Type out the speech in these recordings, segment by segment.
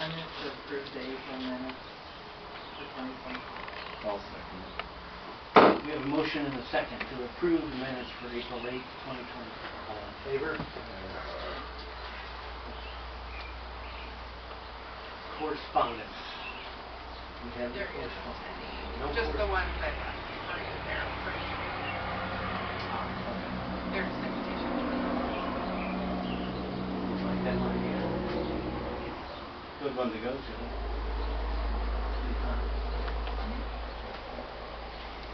I move to approve the April minutes for 2020. I'll second it. We have a motion and a second to approve the minutes for April 8, 2020. All in favor? Correspondence. We have There isn't correspondence. any. No Just the correspondence. ones that are in there for me. Okay. There's invitations. Looks like that might be a good one to go to.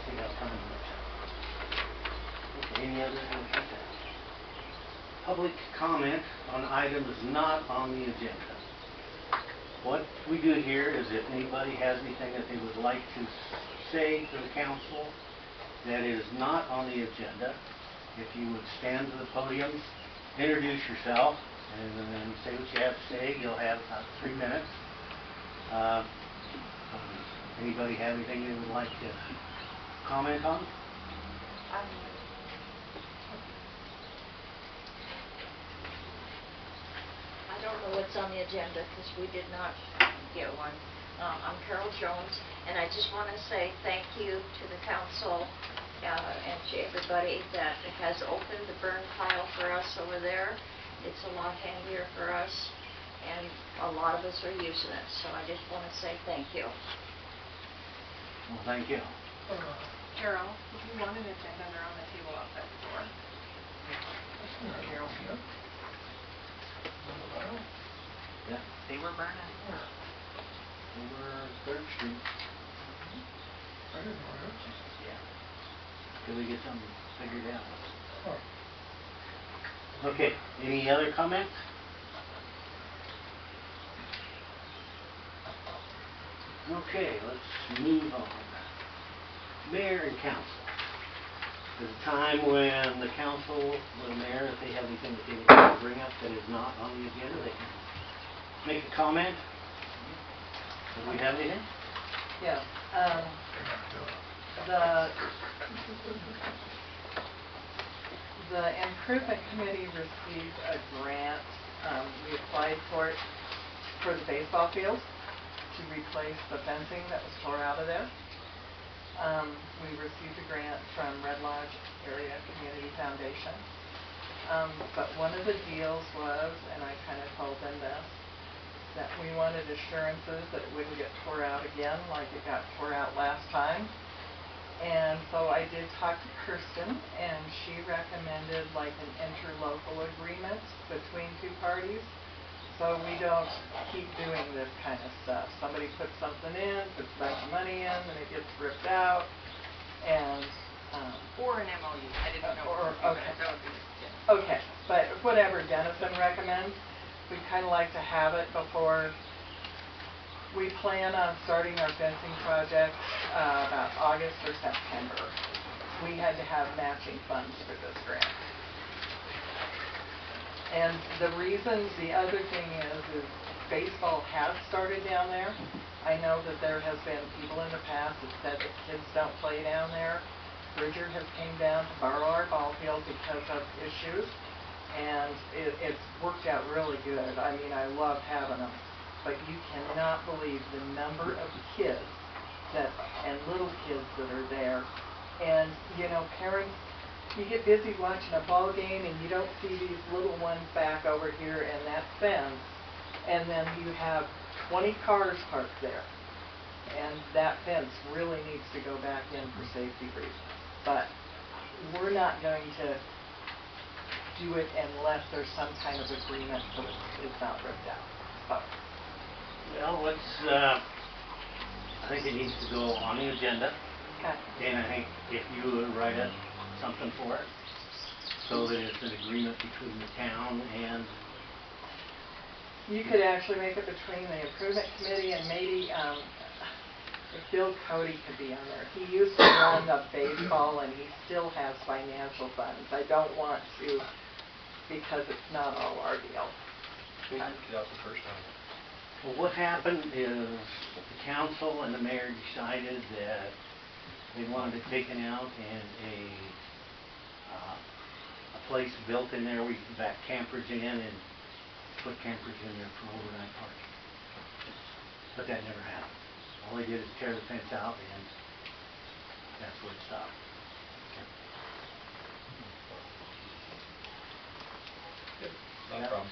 See how time works out. Okay, any other? Okay. Public comment on items not on the agenda. What we do here is if anybody has anything that they would like to say to the council that is not on the agenda, if you would stand to the podium, introduce yourself, and then say what you have to say. You'll have about 3 minutes. Anybody have anything they would like to comment on? I don't know what's on the agenda because we did not get one. I'm Carol Jones, and I just want to say thank you to the council and to everybody that has opened the burn pile for us over there. It's a lot handier for us, and a lot of us are using it, so I just want to say thank you. Well, thank you. Carol, if you want an agenda, they're on the table outside the door. Carol. Yeah. They were burning. Over 3rd Street. I didn't know that. Yeah. Till we get something figured out. Oh. Okay, any other comments? Okay, let's move on. Mayor and council. There's a time when the council, the mayor, if they have anything that they would like to bring up that is not on the agenda, they can make a comment. Do we have anything? Yes. The improvement committee received a grant. We applied for it for the baseball field to replace the fencing that was tore out of there. We received a grant from Red Lodge Area Community Foundation. But one of the deals was, and I kind of told them this, that we wanted assurances that it wouldn't get tore out again like it got tore out last time. And so I did talk to Kirsten, and she recommended like an interlocal agreement between 2 parties, so we don't keep doing this kind of stuff. Somebody puts something in, puts a bunch of money in, and it gets ripped out, and Or an MOU. I didn't know. Okay. That would be, yeah. Okay, but whatever Dennison recommends, we kind of like to have it before. We plan on starting our fencing project about August or September. We had to have matching funds for this grant. And the other thing is baseball has started down there. I know that there has been people in the past that said that kids don't play down there. Bridger has came down to borrow our ball field because of issues, and it's worked out really good. I mean, I love having them. But you cannot believe the number of kids and little kids that are there. And, you know, parents, you get busy watching a ball game and you don't see these little ones back over here in that fence. And then you have 20 cars parked there. And that fence really needs to go back in for safety reasons. But we're not going to do it unless there's some kind of agreement so it's not ripped out. So. Well, I think it needs to go on the agenda. Okay. And I think if you would write up something for it, so that it's an agreement between the town and... You could actually make it between the improvement committee and maybe Bill Cody could be on there. He used to run the baseball and he still has financial funds. I don't want to, because it's not all our deal. We worked it out the first time. Well, what happened is the council and the mayor decided that they wanted it taken out and a place built in there where you can back campers in and put campers in there for overnight parking. But that never happened. All they did is tear the fence out, and that's where it stopped. Not a Yeah. problem.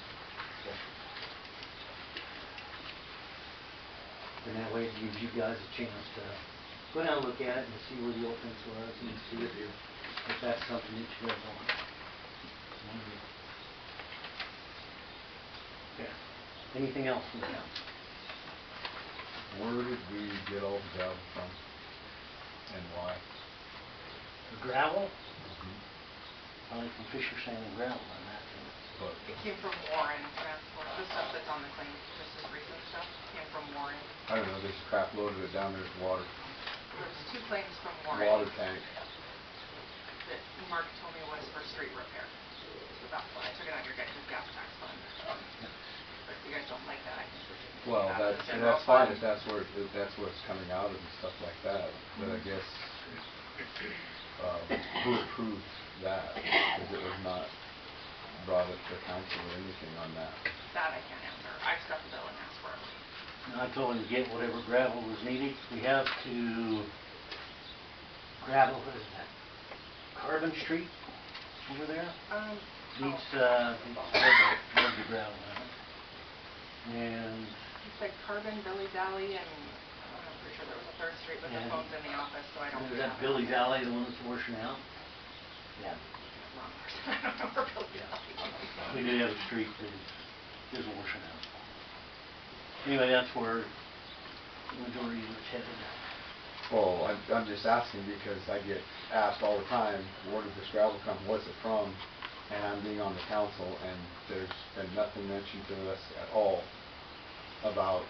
And that way it gives you guys a chance to go down and look at it and see where the old fence was and see if that's something that you guys want. Okay. Anything else from the council? Where did we get all the gravel from? And why? The gravel? Probably from Fisher Sand and Gravel on that. But It came from Warren Transport. The stuff that's on the claim, just this recent stuff, came from Warren. I don't know, there's a crap load of it down there with water. There's 2 claims from Warren. Water tank. That Mark told me was for street repair. So that's why I took it out of your guys' gas tax fund. But if you guys don't like that, I can switch it. Well, Out of the general that's fine fund. if that's where it's coming out of and stuff like that. But I guess who approved that? Because it was not brought up to council or anything on that. That I can't answer. I just got the bill and asked for it. And I told him to get whatever gravel was needed. We have to gravel, what is that? Carbon Street over there? Needs the gravel on it. And He said Carbon, Billy Dally, and I'm pretty sure there was a 3rd street, but the And phone's in the office, so I don't. is have that it Billy on there. Dally, the one that's washing out? Yeah. Wrong person. I don't know where Billy Dally was. We do have a street that is washing out. Anyway, that's where the majority of it's headed. Well, I'm just asking because I get asked all the time, where did this gravel come, what's it from? And I'm being on the council and there's been nothing mentioned to us at all about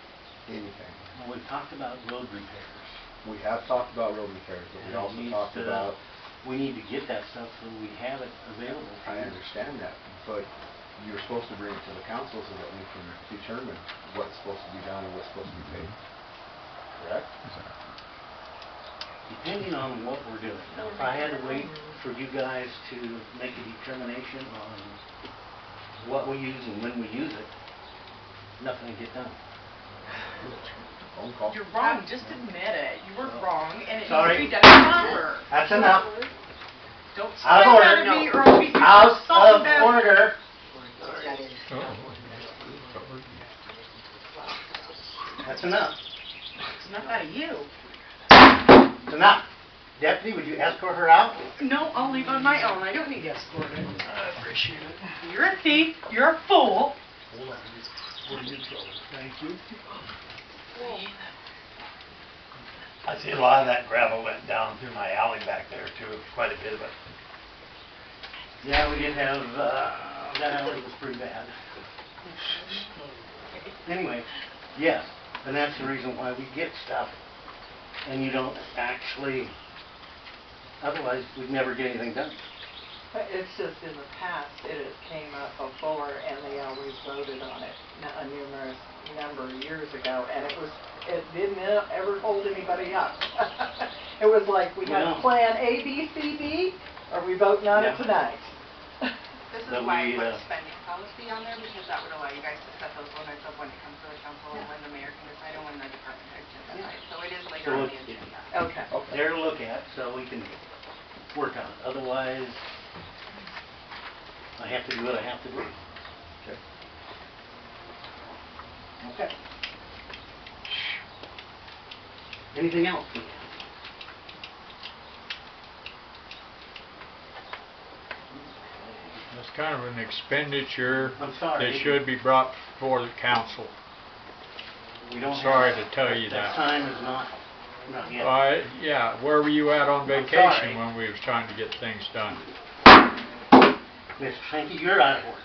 anything. Well, we talked about road repairs. We have talked about road repairs, but we And it also needs talked to- about, We need to get that stuff so we have it available. I understand that, but you're supposed to bring it to the council so that we can determine what's supposed to be done and what's supposed to be paid. Correct? Depending on what we're doing. Now, if I had to wait for you guys to make a determination on what we use and when we use it, nothing would get done. Phone call. You're wrong, just admit it. You were wrong, and it Sorry. needs to be done proper. That's enough. Don't Out of swear order. at me or I'll be Out salt of and order. That's enough. It's not out of you. It's enough. Deputy, would you escort her out? No, I'll leave on my own. I don't need escorted. I appreciate it. You're a thief. You're a fool. Hold on. Before you throw it. Thank you. I see a lot of that gravel went down through my alley back there too, quite a bit of it. Yeah, we did have, that alley was pretty bad. Anyway, yes, and that's the reason why we get stuff and you don't actually, otherwise we'd never get anything done. It's just in the past, it has came up before, and they always voted on it a numerous number of years ago, and it didn't ever hold anybody up. It was like, we got Well- plan A, B, C, D, or we voting on it Yeah. tonight. This is That why we, I put spending policy on there, because that would allow you guys to set those limits of when it comes to the council and when the mayor can decide and when the department head can decide. So it is later So on the it's- agenda. Okay. There to look at, so we can work on it. Otherwise, I have to do what I have to do. Okay. Okay. Anything else? That's kind of an expenditure I'm sorry. that should be brought before the council. We don't have Sorry that. to tell you That that. time is not yet. Yeah, where were you at on I'm vacation sorry. when we was trying to get things done? Mr. Sankey, you're out of order.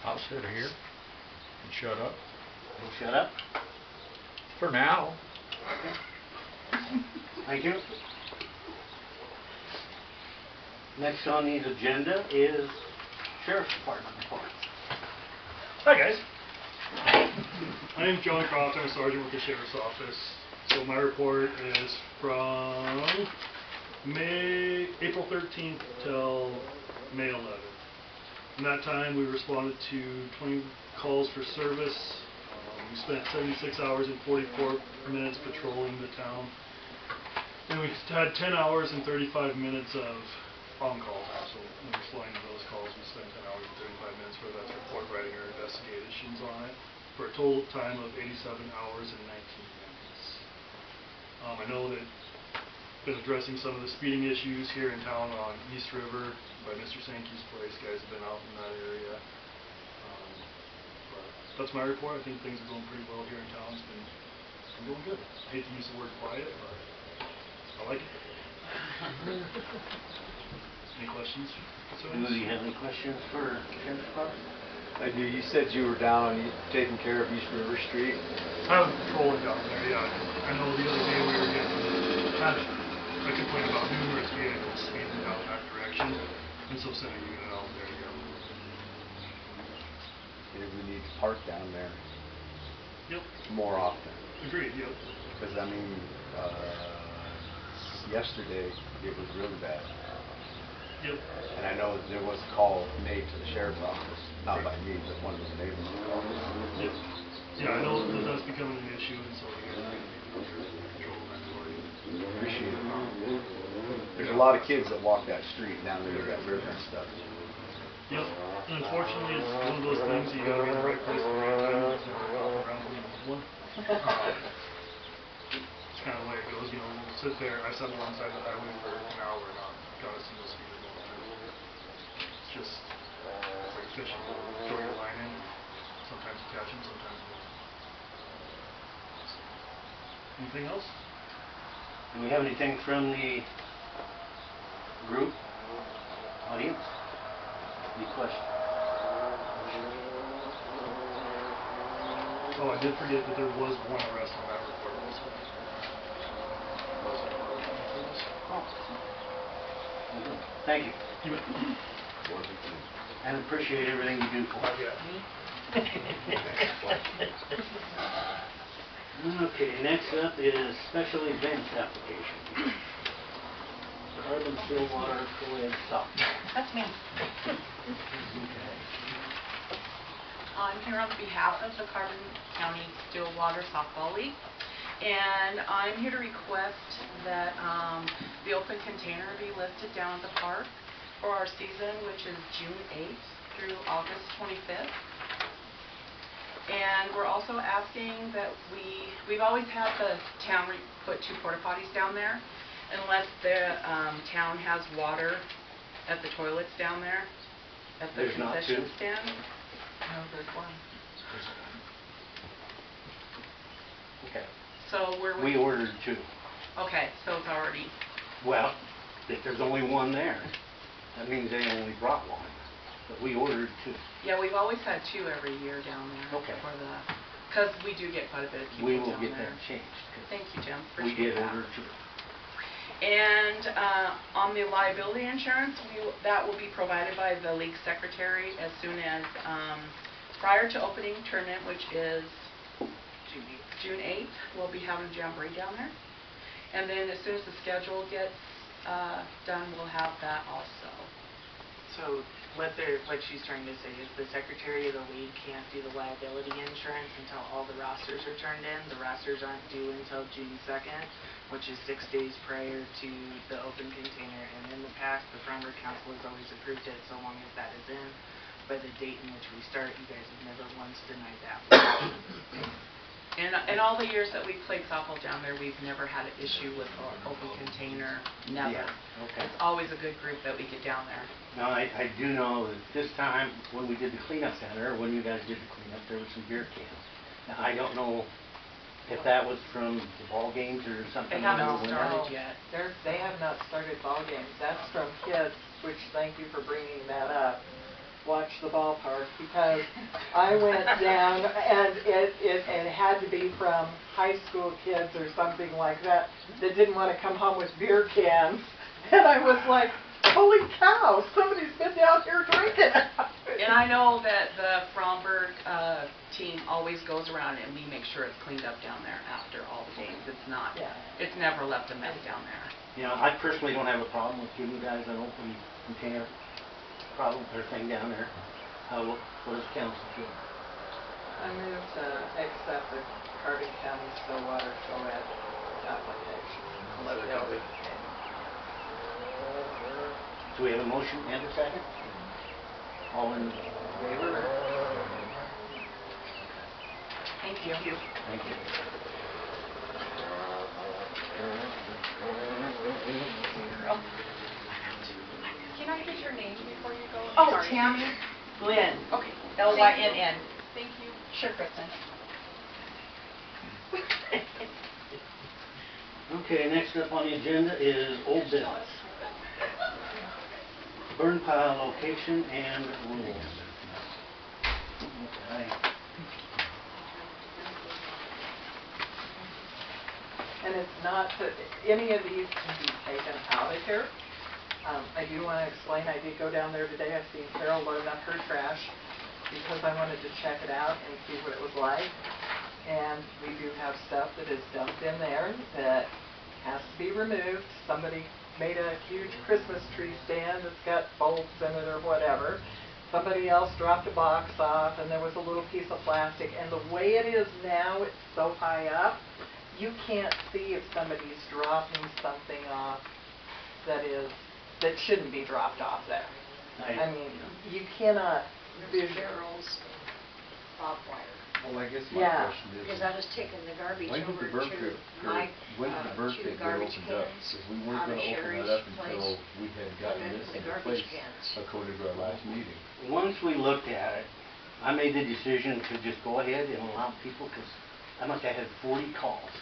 I'll sit here and shut up You shut up. for now. Thank you. Next on the agenda is Sheriff's Department report. Hi guys. My name's John Croft. I'm a sergeant with the Sheriff's Office. So my report is from April 13th till May 11th. In that time we responded to 20 calls for service. We spent 76 hours and 44 minutes patrolling the town. And we had 10 hours and 35 minutes of on-call time. So when we're flying to those calls, we spent 10 hours and 35 minutes for that's report writing or investigations on it, for a total time of 87 hours and 19 minutes. I know that been addressing some of the speeding issues here in town on East River by Mr. Sankey's place. Guys have been out in that area. But that's my report. I think things are going pretty well here in town. It's been going good. I hate to use the word quiet, but I like it. Any questions? Do you have any questions for Sheriff Clark? I do. You said you were down on taking care of East River Street. I was patrolling down there, yeah. I know the other day we were getting I complained about numerous vehicles speeding down that direction, and so sent a unit out there, yeah. Maybe we need to park down there Yep. more often. Agreed, yep. Because, I mean, yesterday it was really bad. Yep. And I know there was a call made to the sheriff's office, not by me, but one of the neighbors called. Yep. Yeah, I know that that's becoming an issue, and so you guys are going to be controlling that for you. Appreciate it. There's a lot of kids that walk that street down there to that river and stuff. Yep. And unfortunately, it's one of those things you gotta be in the right place at the right time. It's never pop around when you need one. It's kind of the way it goes, you know. We'll sit there. I sat alongside the highway for an hour, not got a single speeder going through. It's just like fishing. Throw your line in. Sometimes you catch them, sometimes you don't. Anything else? Do we have anything from the group, audience? Any questions? Oh, I did forget that there was one arrest on that report also. Oh. Thank you. You bet. And appreciate everything you do for us. Okay, next up is special events application. Carbon Stillwater Co-ed Softball. That's me. Okay. I'm here on behalf of the Carbon County Stillwater Softball League, and I'm here to request that the open container be listed down at the park for our season, which is June 8th through August 25th. And we're also asking that we've always had the town put 2 porta potties down there, unless the town has water at the toilets down there at the There's not concession 2? stand. No, there's one. Okay. So We ordered 2. Okay, so it's already, Well, if there's only one there, that means they only brought 1. But we ordered 2. yeah, we've always had 2 every year down there. Okay. For the, because we do get quite a bit of people We down there. will get that changed. 'Cause Thank you, Jim. we Appreciate did that. order 2. And on the liability insurance, that will be provided by the league secretary as soon as, prior to opening tournament, which is June 8th, we'll be having a jamboree down there. And then as soon as the schedule gets done, we'll have that also. So what she's trying to say is the secretary of the league can't do the liability insurance until all the rosters are turned in. The rosters aren't due until June 2nd, which is 6 days prior to the open container. And in the past, the Fromberg Council has always approved it so long as that is in. By the date in which we start, you guys have never once denied that. And in all the years that we've played softball down there, we've never had an issue with our open container, never. Yeah, okay. It's always a good group that we get down there. Now, I do know that this time, when we did the cleanup center, when you guys did the cleanup, there were some beer cans. Now, I don't know if that was from the ball games or something. They haven't or when- started yet. They have not started ball games. That's from kids, which thank you for bringing that up. Watch the ballpark, because I went down and it had to be from high school kids or something like that didn't want to come home with beer cans. And I was like, holy cow, somebody's been down here drinking. And I know that the Fromberg team always goes around and we make sure it's cleaned up down there after all the games. It's not, Yeah. it's never left a mess down there. You know, I personally don't have a problem with giving you guys an open container problem or thing down there. What does council feel? I move to accept the Carbon County Stillwater co-ed application. Unless they Second. already So we have a motion and a second? All in favor? Thank you. Thank you. Can I get your name before you go? Oh, Sorry. Tammy Lynn. Okay. Lynn. Thank you. Sure, Kristen. Okay, next up on the agenda is old business. Burn pile location and rules. Okay. And it's not that any of these can be taken out of here. I do want to explain, I did go down there today, I've seen Carol load up her trash because I wanted to check it out and see what it was like. And we do have stuff that is dumped in there that has to be removed. Somebody made a huge Christmas tree stand that's got bulbs in it or whatever. Somebody else dropped a box off and there was a little piece of plastic. And the way it is now, it's so high up, you can't see if somebody's dropping something off that shouldn't be dropped off there. I mean, you cannot There's barrels, barbed wire. Well, I guess my Yeah. question is, Because I was taking the garbage when did over the burn to pit, my, when did the burn two pit get garbage opened up? cans Because we weren't out of gonna open Sherry's that up place. until we had gotten then this the into garbage place, cans. according to our last meeting. Once we looked at it, I made the decision to just go ahead and allow people, because I must have had 40 calls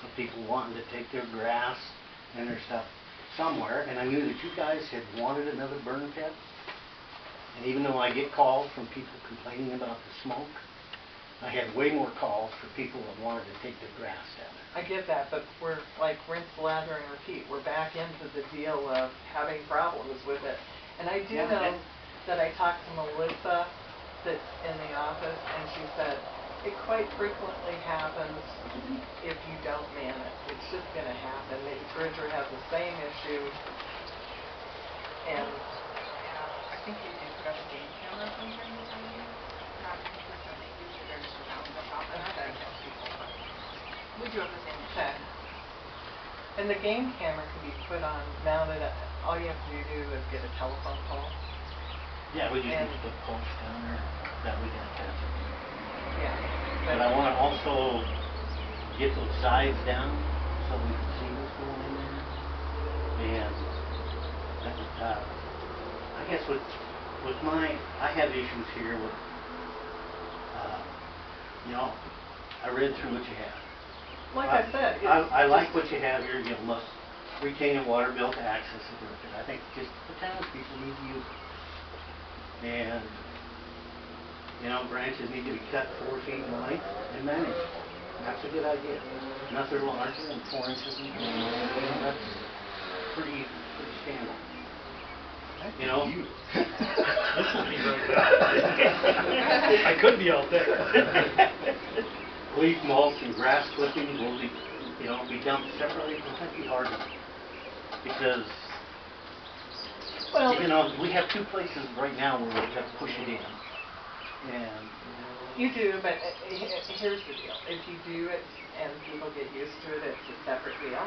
of people wanting to take their grass and their stuff somewhere, and I knew that you guys had wanted another burn pit. And even though I get calls from people complaining about the smoke, I had way more calls for people that wanted to take their grass down there. I get that, but we're like rinse, lather, and repeat. We're back into the deal of having problems with it. And I do Yeah, know and- that I talked to Melissa that's in the office, and she said it quite frequently happens if you don't man it. It's just going to happen. Maybe Bridger has the same issue, and I think we do put up a game camera from time to time. Not consistently, usually they're just around the shop, and I think that's people, but we do have the same issue. okay. And the game camera can be put on, mounted. All you have to do is get a telephone pole. Yeah, we just And- need to put posts down there that we can attach it to. Yeah. But I want to also get those sides down so we can see what's going in there. And I guess with I have issues here with, I read through what you have. Like I said, it's I like just- what you have here, must retain a water bill to access the burn pit. I think just the townspeople need to use it. And, branches need to be cut 4 feet in length and managed. That's a good idea. Nothing larger than 4 inches in length. That's pretty standard. You know? This will be right back. I could be out there. Leaf mulch and grass clippings will be, be dumped separately. It's going to be hard because, well, we have 2 places right now where we have to push it in. And you do, but here's the deal. If you do it and people get used to it, it's a separate deal.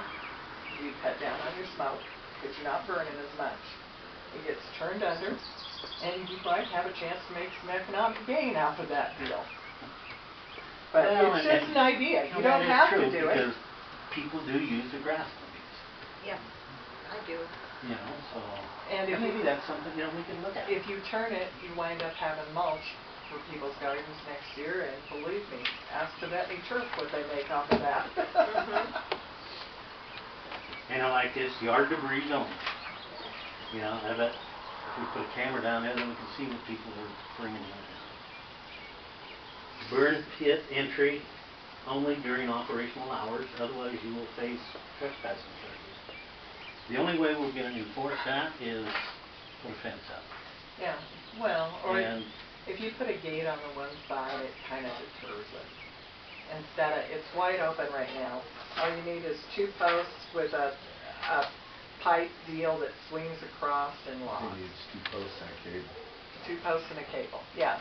You cut down on your smoke because you're not burning as much. It gets turned under, and you might have a chance to make some economic gain off of that deal. But Well, it's just an idea. You don't that is have true to do it. because people do use the grass clippings. Yeah, I do. So And if maybe you- that's something we can look at. If you turn it, you wind up having mulch for people's gardens next year, and believe me, ask Tibetani turf what they make off of that. And I like this yard debris zone. I bet if we put a camera down there, then we can see what people are bringing in and out. Burn pit entry only during operational hours, otherwise you will face trespassing charges. The only way we're going to enforce that is put a fence up. Yeah, well, or And if you put a gate on the one side, it kind of deters it. Instead of, it's wide open right now. All you need is 2 posts with a pipe deal that swings across and I locks. think it's 2 posts and a cable. 2 posts and a cable, yeah.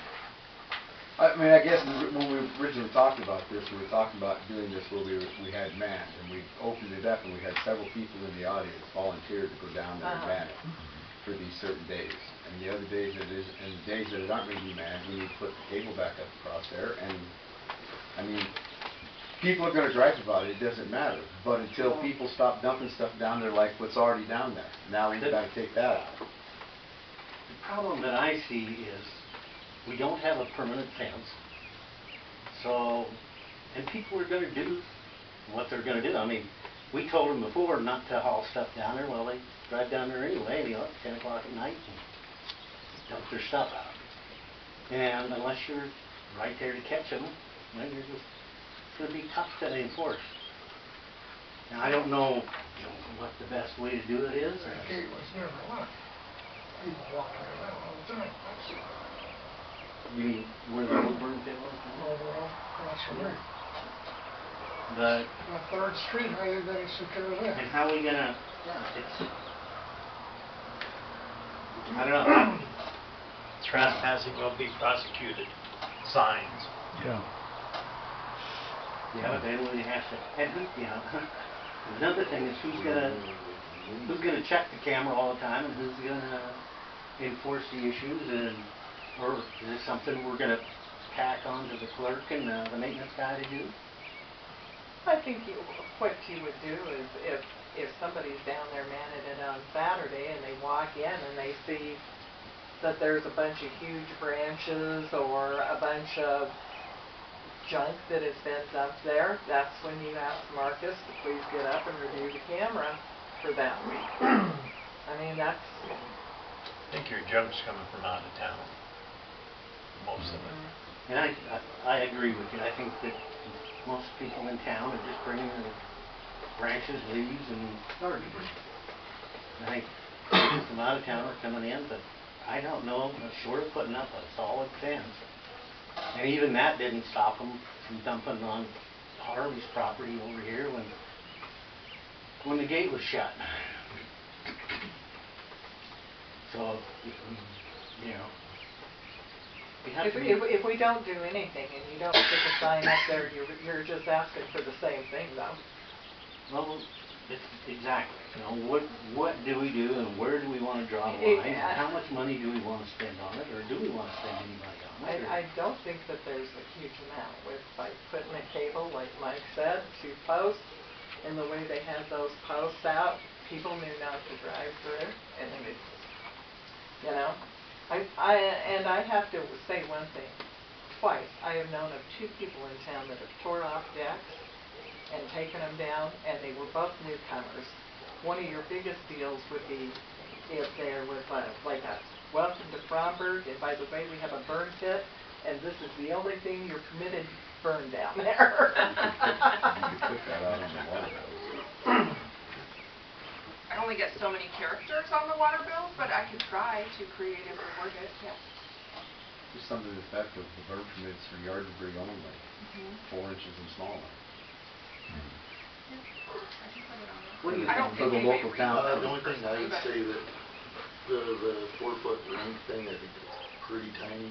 I mean, I guess when we originally talked about this, we were talking about doing this where we had manned, and we opened it up, and we had several people in the audience volunteer to go down there and man it for these certain days. And the other days that it is, and the days that it aren't going to be manned, we need to put the cable back up across there. And I mean, people are going to gripe about it. It doesn't matter. But until people stop dumping stuff down there like what's already down there, now we've got to take that out. The problem that I see is we don't have a permanent fence. So, and people are going to do what they're going to do. I mean, we told them before not to haul stuff down there. Well, they drive down there anyway, you know, at 10 o'clock at night and dump their stuff out. And unless you're right there to catch them, then you're just, it's going to be tough to enforce. Now, I don't know, you know, what the best way to do it is. The gate was never locked. People walking around all the time. That's You mean where the old burn pit was? over across the way. But, On 3rd Street, how you gonna secure that? and how are we gonna, yeah, it's, I don't know. Trespassing will be prosecuted. Signs. Yeah. Yeah, but then we have to, and who, you know, another thing is who's gonna check the camera all the time, and who's gonna enforce the issues, and, or is this something we're gonna tack onto the clerk and the maintenance guy to do? I think what you would do is if somebody's down there manning it on Saturday and they walk in and they see that there's a bunch of huge branches or a bunch of junk that has been dumped there, that's when you ask Marcus to please get up and review the camera for that week. I mean, that's... I think your junk's coming from out of town. Most of it. And I agree with you. I think that most people in town are just bringing their branches, leaves, and yard debris. I think some out of town are coming in, but I don't know, short of putting up a solid fence. And even that didn't stop them from dumping on Harley's property over here when the gate was shut. So, you know, we have to be... If we don't do anything and you don't stick a sign up there, you're just asking for the same thing, though. Well, exactly. You know, what do we do, and where do we want to draw the line? And how much money do we want to spend on it, or do we want to spend any money on it? I don't think that there's a huge amount with, like, putting a cable, like Mike said, to posts, and the way they had those posts out, people knew not to drive through, and it's, you know, and I have to say one thing. Twice, I have known of 2 people in town that have tore off decks and taken them down, and they were both newcomers. One of your biggest deals would be if there was like a welcome to Fromberg, and by the way, we have a burn pit, and this is the only thing you're permitted to burn down there. You could put that out on the water bills. I only get so many characters on the water bills, but I could try to creatively word it, yes. Just something to the effect of the burn permits for yard debris only, 4 inches and smaller. I can put it on there. What do you I don't For think the anybody local reads town. those The only thing I would personally, say that the 4-foot length thing, I think it's pretty tiny.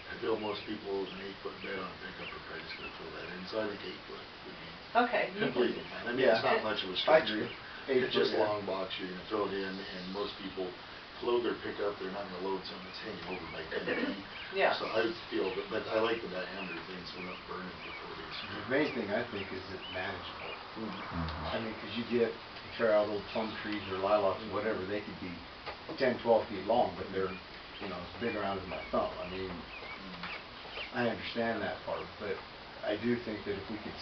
I feel most people with an 8-foot bed on a pickup would probably still fill that in, so I think 8 foot would be Okay. completely fine. I mean, it's not much of a I stretch, agree. but it's just long box, you're gonna throw it in, and most people load their pickup, they're not gonna load something that's hanging over by 10 feet. Yeah. So I would feel that, but I like the diameter thing, so we're not burning for 4 days. The main thing I think is it's manageable. Mhm. I mean, because you tear out old plum trees or lilacs or whatever, they could be 10, 12 feet long, but they're, you know, as big around as my thumb. I mean, I understand that part, but I do think that if we could,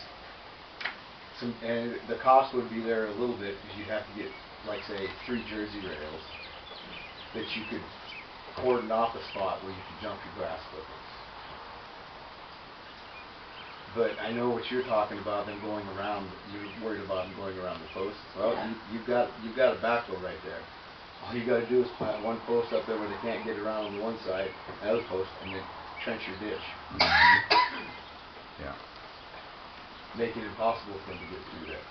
and the cost would be there a little bit, because you'd have to get, like, say, 3 Jersey rails that you could cordon off a spot where you could jump your grass clippings. But I know what you're talking about, them going around, you're worried about them going around the posts. Well, you've got a backhoe right there. All you gotta do is plant one post up there where they can't get around on one side, another post, and then trench your ditch. Yeah. Make it impossible for them to get through there.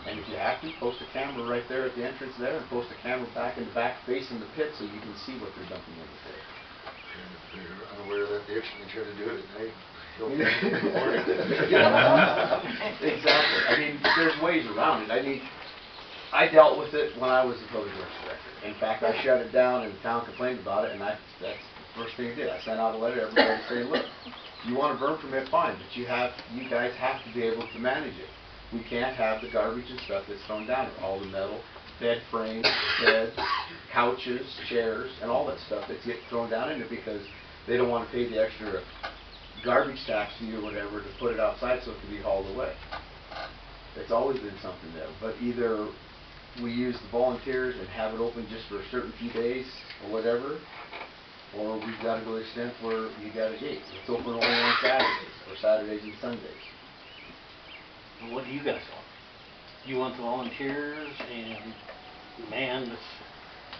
And if you have to, post a camera right there at the entrance there, and post a camera back in the back facing the pit so you can see what they're dumping in the pit. And if they're unaware of that ditch and they try to do it at night, they'll find it in the morning. Exactly. I mean, there's ways around it. I mean, I dealt with it when I was the public works director. In fact, I shut it down and the town complained about it, and that's the first thing I did. I sent out a letter to everybody saying, look, you want a burn permit, fine, but you guys have to be able to manage it. We can't have the garbage and stuff that's thrown down there. All the metal, bed frames, beds, couches, chairs, and all that stuff that's get thrown down in it because they don't want to pay the extra garbage tax fee or whatever to put it outside so it can be hauled away. It's always been something there, but either we use the volunteers and have it open just for a certain few days or whatever, or we've got to go to the extent where you got a gate. It's open only on Saturdays, or Saturdays and Sundays. What do you guys want? Do you want the volunteers and man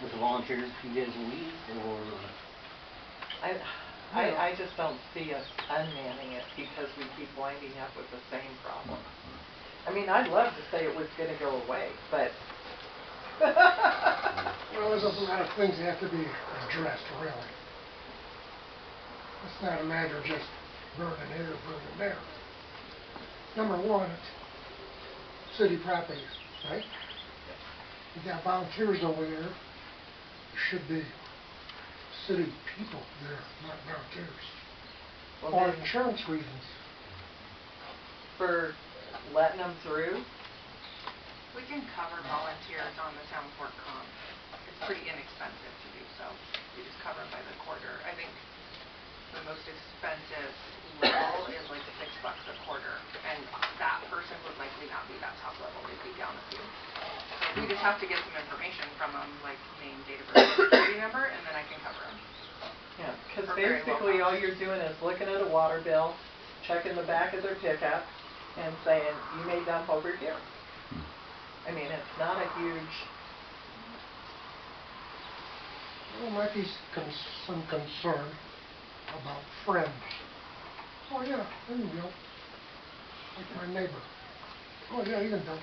with the volunteers a few days a week, or? I just don't see us unmanning it because we keep winding up with the same problem. I mean, I'd love to say it was going to go away, but... Well, there's a lot of things that have to be addressed, really. It's not a matter of just burning here or burning there. Number one, it's city property, right? You got volunteers over there. There should be city people there, not volunteers. Well, For then, insurance reasons. For letting them through? We can cover volunteers on the town port comp. It's pretty inexpensive to do so. We just cover them by the quarter. I think the most expensive level is like $6 a quarter, and that person would likely not be that top level. They'd be down a few. So we just have to get some information from them, like name, date of birth, security number, and then I can cover them. Yeah, because For very low basically all cost. you're doing is looking at a water bill, checking the back of their pickup, and saying, you may dump over here. I mean, it's not a huge... There might be some concern about friends. Oh yeah, there you go. Like my neighbor. Oh yeah, you can dump.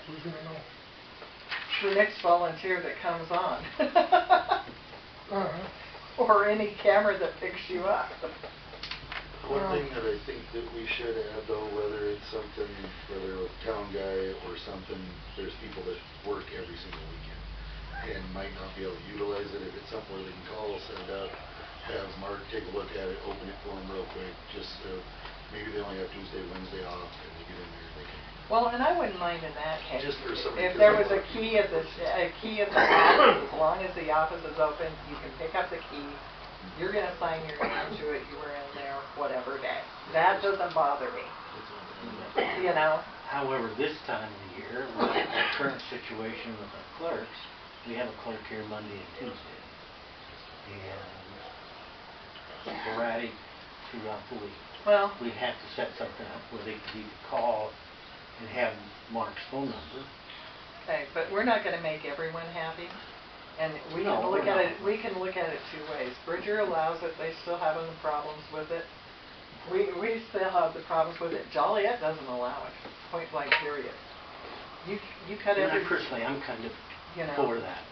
Who's gonna know? The next volunteer that comes on. Uh-huh. Or any camera that picks you up. One thing that I think that we should add though, whether it's something, whether a town guy or something, there's people that work every single weekend and might not be able to utilize it. If it's something where they can call, set it up, have Mark take a look at it, open it for them real quick, just maybe they only have Tuesday, Wednesday off, and they get in there and they can. Well, and I wouldn't mind in that case. Just for somebody, If 'cause there a was lot a of key people- at the office, as long as the office is open, you can pick up the key. You're going to sign your name to it. You were in there whatever day. That doesn't bother me. You know? However, this time of the year, with our current situation with our clerks, we have a clerk here Monday and Tuesday. And sporadic throughout the week. Well, We'd have to set something up where they could either call and have Mark's phone number. okay, but we're not going to make everyone happy. And we No, can look we're at not. it. We can look at it two ways. Bridger allows it; they still having the problems with it. We still have the problems with it. Joliet doesn't allow it. Point blank. Period. You cut And every. personally, I'm kind of You know. for that.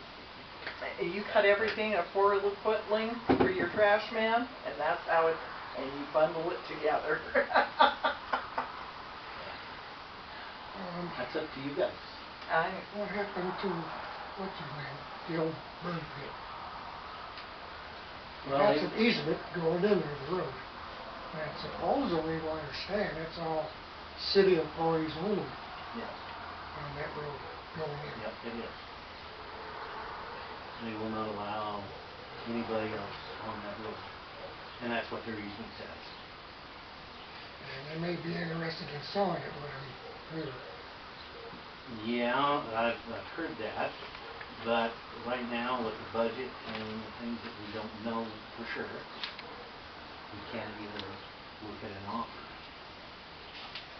You cut everything a 4-foot length for your trash man, and that's how it. And you bundle it together. That's up to you guys. What happened to, what's his name, the old burn pit? Well, That's an easement going in there, the road. And supposedly, what I understand, it's all city employees only Yes. on that road going in. Yep, it is. They will not allow anybody else on that road. And that's what their easement says. And they may be interested in selling it when I'm here. Yeah, I've heard that, but right now with the budget and the things that we don't know for sure, we can't even look at an offer.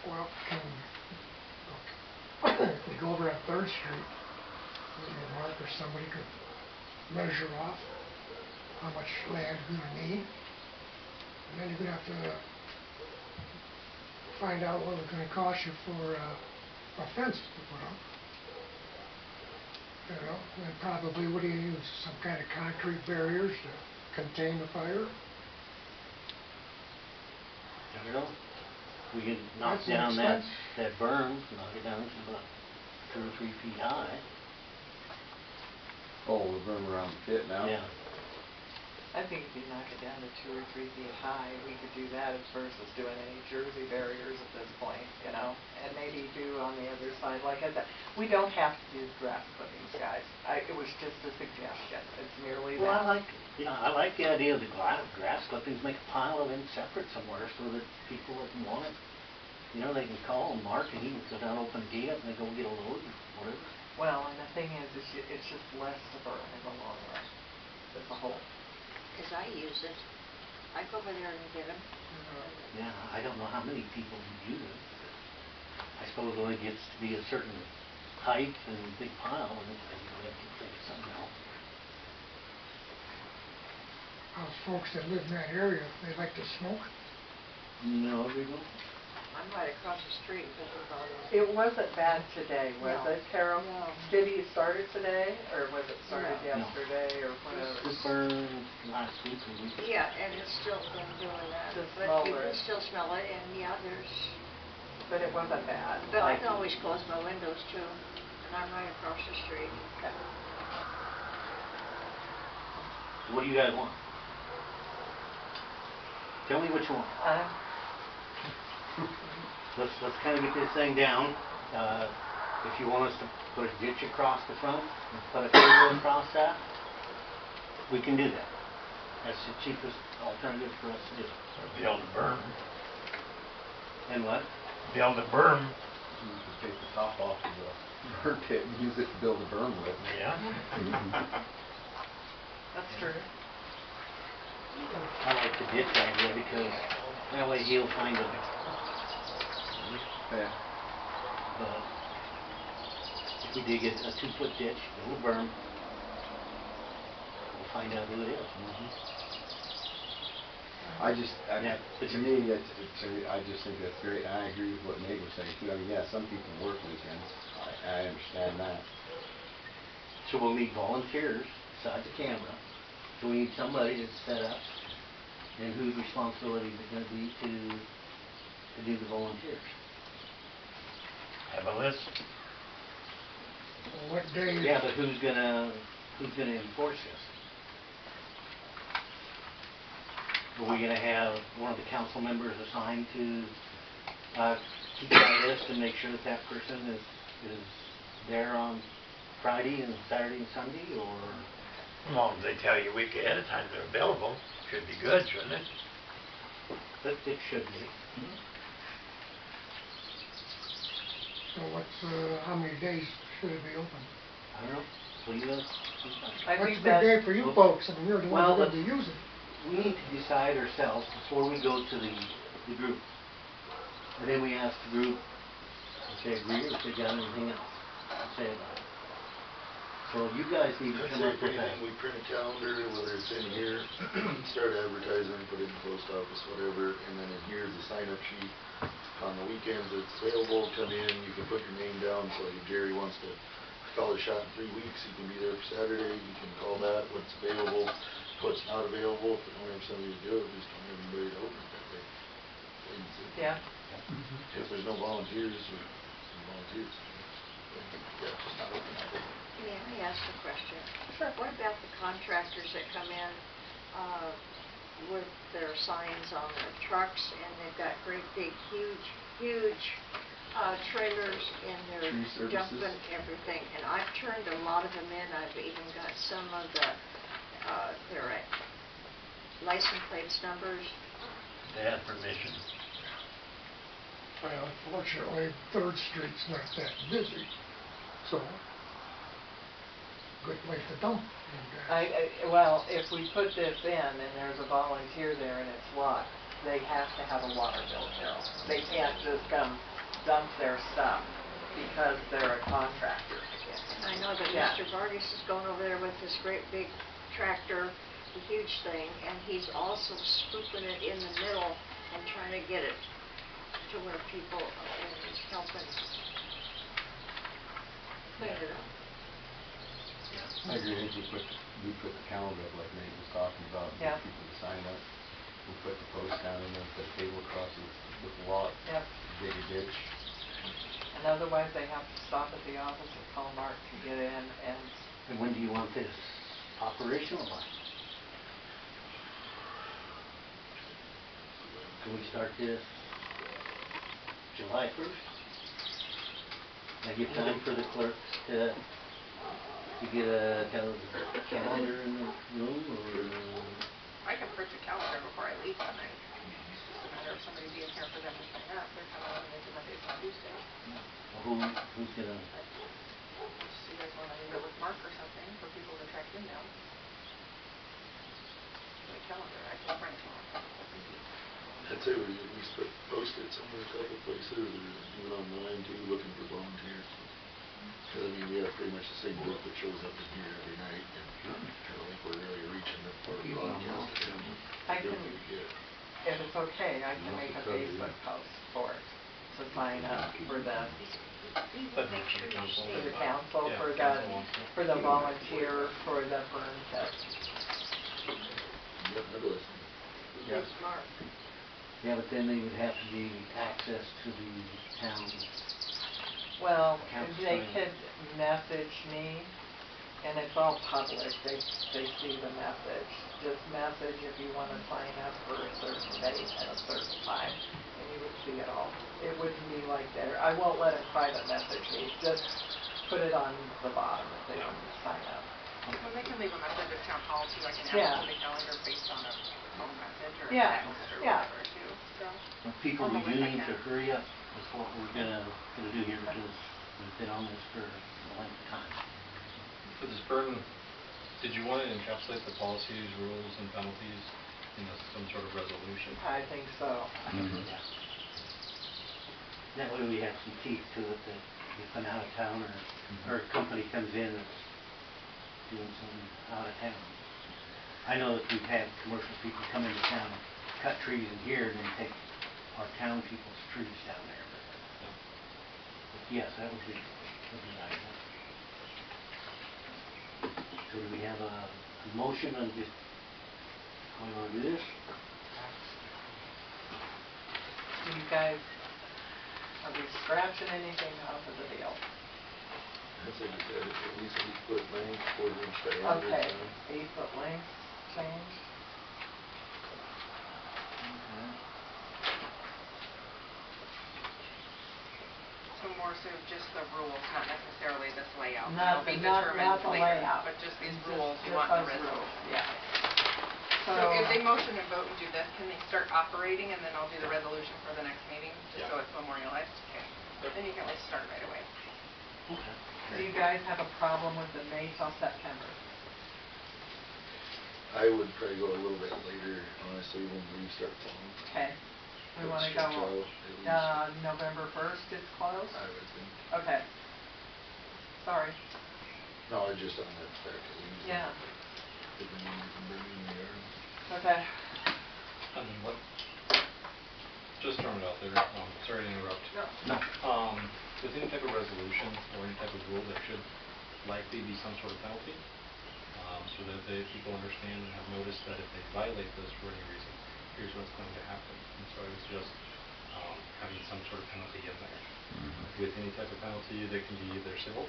Well, if we go over on 3rd Street, maybe Mark or somebody could measure off how much land you're gonna need. And then you're gonna have to find out what it's gonna cost you for a fence to put up. You know, and probably, what do you use, some kind of concrete barriers to contain the fire? I don't know. We could knock That's an down that, expense. that berm, knock it down to about 2 or 3 feet high. Oh, the berm around the pit now? Yeah. I think if you knock it down to 2 or 3 feet high, we could do that versus doing any Jersey barriers at this point, you know? And maybe do on the other side, like I said, we don't have to do grass clippings, guys. It was just a suggestion, it's merely that. Well, I like the idea of the grass clippings, make a pile of them separate somewhere so that people that want it, you know, they can call Mark and he can go down, open the gate up and they go get a load or whatever. Well, and the thing is, it's just less to burn in the long run, as a whole. Because I use it. I go over there and get them. Yeah, I don't know how many people use it. I suppose when it gets to be a certain height and big pile, and you have to think of something else. Those folks that live in that area, they like to smoke. No, they don't. I'm right across the street with the garden. It wasn't bad today, was No. it, Carol? No. Did he start it today, or was it started No. yesterday, or whatever? It burned last week or week. Yeah, and it's still been doing that. Just But you smaller. can still smell it, and yeah, there's, But it wasn't bad. but I like- can always close my windows too, and I'm right across the street. Okay. What do you guys want? Tell me what you want. Let's kind of get this thing down. If you want us to put a ditch across the front and put a cable across that, we can do that. That's the cheapest alternative for us to do. Or build a berm. And what? Build a berm. You could take the top off of the burn pit and use it to build a berm with. Yeah. That's true. I like the ditch idea because that way he'll find a. Yeah. But if we dig a 2-foot ditch, build a berm, we'll find out who it is. Yeah. To me, I just think that's great, and I agree with what Nate was saying too. I mean, yeah, some people work weekends, I understand that. So we'll need volunteers beside the camera. So we need somebody to set up, and whose responsibility is it going to be to do the volunteers? Have a list. What day? Yeah, but who's gonna enforce this? Are we gonna have one of the council members assigned to keep that list and make sure that that person is there on Friday and Saturday and Sunday, or? As long as they tell you a week ahead of time they're available, should be good, shouldn't it? But it should be. So how many days should it be open? I don't know. What do you guys? I What's think a good that, day for you folks? I mean, you're the Well, ones that are using it. We need to decide ourselves before we go to the group. And then we ask the group if they agree or if they got anything else to say about it. So you guys need to I'd come say up if with that. anything, we print a calendar, whether it's in here, start advertising, put it in the post office, whatever, and then in here is a sign-up sheet. On the weekends, it's available, come in, you can put your name down, so if Jerry wants to call a shot in 3 weeks, he can be there for Saturday, you can call that, what's available, what's not available. If we don't have somebody to do it, we just don't have anybody to open it that day. Plain and simple. yeah, If there's no volunteers, no volunteers. Yeah, just not open that day. May I ask a question? Sure. What about the contractors that come in with their signs on their trucks and they've got great big, huge trailers and they're Tree services. dumping everything? And I've turned a lot of them in. I've even got some of their license plates numbers. They have permission. Well, unfortunately, 3rd Street's not that busy, so good place to dump. well, if we put this in and there's a volunteer there and it's locked, they have to have a water bill, Carol. They can't just come dump their stuff because they're a contractor. And I know that Yeah. Mr. Vargas is going over there with this great big tractor, the huge thing, and he's also scooping it in the middle and trying to get it to where people, and he's helping clean it up. I agree, I think we put we put the calendar up like Nate was talking about, Yeah. get people to sign up. We put the post down and then put a table across with the lot, Yep. dig a ditch. And otherwise, they have to stop at the office and call Mark to get in and, And when do you want this operational by? Can we start this July 1st? I give time for the clerks to get a calendar in the room, or? I can print a calendar before I leave tonight. It's just a matter of somebody being here for them to sign up. They're kind of limited to Mondays and Tuesdays. Well, who's gonna? So you guys want to leave it with Mark or something for people to track him down? The calendar, I can print one. I'd say we at least post it somewhere, a couple places, or even online too, looking for volunteers. Because I mean, we have pretty much the same group that shows up in here every night, and I don't think we're really reaching the part of the broadcast that I can, we get. if it's okay, I can make a Facebook post for it, to sign up for the, Make sure you for stay. the council, Yeah, for the, council wants to. for the volunteer, for the burn pit. Yep, I'd listen. Who's Mark? Yeah, but then they would have to be access to the town. Well, Council they sign. could message me, and it's all public, they see the message. Just message if you wanna sign up for a certain date at a certain time, and you would see it all. It wouldn't be like there, I won't let them private message me, just put it on the bottom if they want to sign up. Well, they can leave a message at town hall too. I can ask Yeah. for the calendar based on a phone message or a Yeah, text or yeah. whatever too, so. But people, I'll we go do if I need to can. hurry up with what we're gonna do here, because we've been on this for a length of time. For this burn, did you want to encapsulate the policies, rules, and penalties in some sort of resolution? I think so. Yeah. That way we have some teeth to it, that if an out of towner or a company comes in that's doing something out of town. I know that we've had commercial people come into town, cut trees in here, and then take our town people's trees down there. But yes, that would be a good idea. So do we have a motion on just how we want to do this? Do you guys, are we scratching anything off of the deal? I'd say we said at least 8 foot length, 1/4 inch diameter. Okay, sign. 8-foot length change. So more so just the rules, not necessarily this layout. Not, That'll be not determined the later, layout. but just these Just- rules you just want in the those rules, resolution. yeah. So if they motion and vote and do this, can they start operating and then I'll do the resolution for the next meeting, just so Yeah. it's memorialized? Okay. Yep. Then you can at least start right away. Okay. Do you guys have a problem with the May till September? I would probably go a little bit later, honestly, when leaves start falling. Okay. We Let's wanna stretch go, out at least. November 1st is closed? I would think. Okay. Sorry. No, just on that stack of leaves. Yeah. Didn't mean you can bring in the yard. Okay. And then what, just throwing it out there, sorry to interrupt. No. With any type of resolution or any type of rule, there should likely be some sort of penalty, so that people understand and have noticed that if they violate this for any reason, here's what's going to happen. And so I was just having some sort of penalty in there. With any type of penalty, that can be either civil,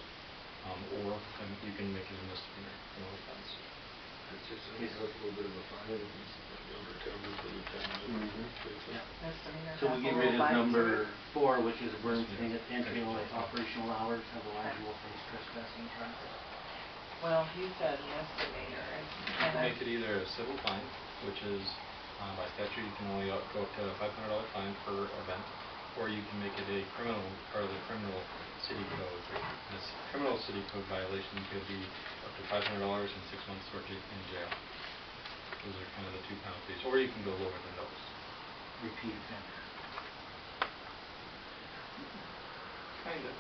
or you can make it a misdemeanor, no offense. It's just a little bit of a fine, number cover for the town. Yeah. Misdemeanor. So we get rid of number 4, which is burn thing at intentional operational hours, otherwise you will face trespassing charge. Well, he said misdemeanor, You and can I, make it either a civil fine, which is, by statute, you can only go up to a $500 fine per event, or you can make it a criminal, part of the criminal city code. This criminal city code violation could be up to $500 and 6 months in jail. Those are kind of the two penalties, or you can go lower than those. Repeat offender. Kind of.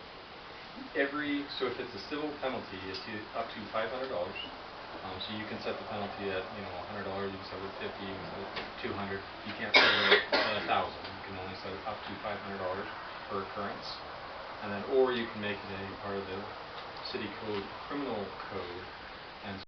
So if it's a civil penalty, it's up to $500. So you can set the penalty at, $100, you can set it at $50, you can set it at $200. You can't set it at $1,000. You can only set it up to $500 per occurrence. And then, or you can make it a part of the city code, criminal code, and